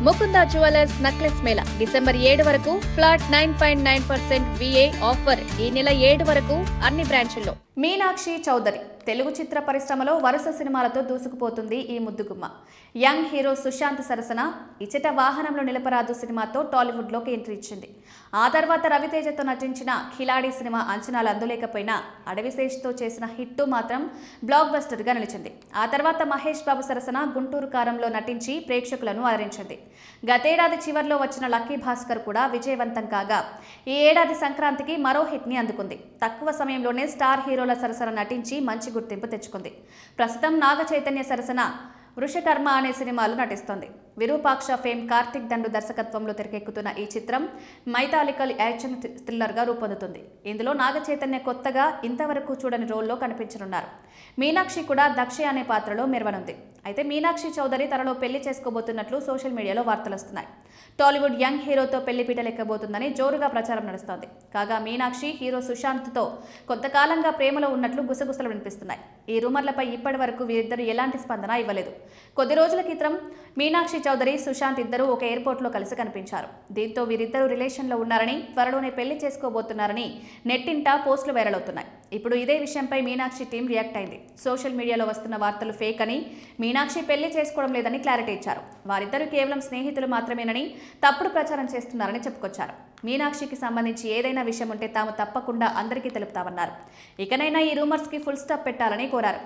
Mukunda jewellers necklace Mela December 7 వరకు flat 9.9% VA offer ఈ నెల 7 వరకు అన్ని బ్రాంచుల్లో. మీనాక్షి చౌదరి తెలుగు చిత్ర పరిశ్రమలో వరుస సినిమాలతో దూసుకుపోతుంది ఈ ముద్దుగుమ్మ. యంగ్ హీరో సుశాంత్ సరసన ఇచ్చట వాహనంలో నిలపరాదు సినిమాతో టాలీవుడ్లోకి ఎంట్రీ ఇచ్చింది. ఆ తర్వాత రవితేజతో నటించిన ఖిలాడి సినిమా అంచనాలు అందులేకపోయినా అడవిశేష్తో చేసిన హిట్టు మాత్రం బ్లాక్ బస్టర్గా నిలిచింది. ఆ తర్వాత మహేష్ బాబు సరసన గుంటూరు కారంలో నటించి ప్రేక్షకులను అలరించింది. గతేడాది చివర్లో వచ్చిన లక్కీ భాస్కర్ కూడా విజయవంతం కాగా ఈ ఏడాది సంక్రాంతికి మరో హిట్ని అందుకుంది. తక్కువ సమయంలోనే స్టార్ హీరోల సరసన నటించి మంచి గుర్తింపు తెచ్చుకుంది. ప్రస్తుతం నాగ చైతన్య సరసన వృషకర్మ అనే సినిమాలు నటిస్తోంది. విరూపాక్ష ఫేమ్ కార్తిక్ దండు దర్శకత్వంలో తెరకెక్కుతున్న ఈ చిత్రం మైథాలికల్ యాక్షన్ థ్రిల్లర్గా రూపొందుతుంది. ఇందులో నాగ చైతన్య కొత్తగా ఇంతవరకు చూడని రోల్లో కనిపించనున్నారు. మీనాక్షి కూడా దక్షి అనే పాత్రలో మెరవనుంది. అయితే మీనాక్షి చౌదరి తనలో పెళ్లి చేసుకోబోతున్నట్లు సోషల్ మీడియాలో వార్తలు వస్తున్నాయి. టాలీవుడ్ యంగ్ హీరోతో పెళ్లిపీట లెక్కబోతుందని జోరుగా ప్రచారం నడుస్తోంది. కాగా మీనాక్షి హీరో సుశాంత్తో కొంతకాలంగా ప్రేమలో ఉన్నట్లు గుసగుసలు వినిపిస్తున్నాయి. ఈ రూమర్లపై ఇప్పటి వరకు వీరిద్దరూ ఎలాంటి స్పందన ఇవ్వలేదు. కొద్ది రోజుల క్రితం మీనాక్షి చౌదరి సుశాంత్ ఇద్దరూ ఒక ఎయిర్పోర్ట్లో కలిసి కనిపించారు. దీంతో వీరిద్దరూ రిలేషన్లో ఉన్నారని త్వరలోనే పెళ్లి చేసుకోబోతున్నారని నెట్టింట పోస్టులు వైరల్ అవుతున్నాయి. ఇప్పుడు ఇదే విషయంపై మీనాక్షి టీం రియాక్ట్ అయింది. సోషల్ మీడియాలో వస్తున్న వార్తలు ఫేక్ అని, మీనాక్షి పెళ్లి చేసుకోవడం లేదని క్లారిటీ ఇచ్చారు. వారిద్దరూ కేవలం స్నేహితులు మాత్రమేనని తప్పుడు ప్రచారం చేస్తున్నారని చెప్పుకొచ్చారు. మీనాక్షికి సంబంధించి ఏదైనా విషయం ఉంటే తాము తప్పకుండా అందరికీ తెలుపుతామన్నారు. ఇకనైనా ఈ రూమర్స్కి ఫుల్ స్టాప్ పెట్టాలని కోరారు.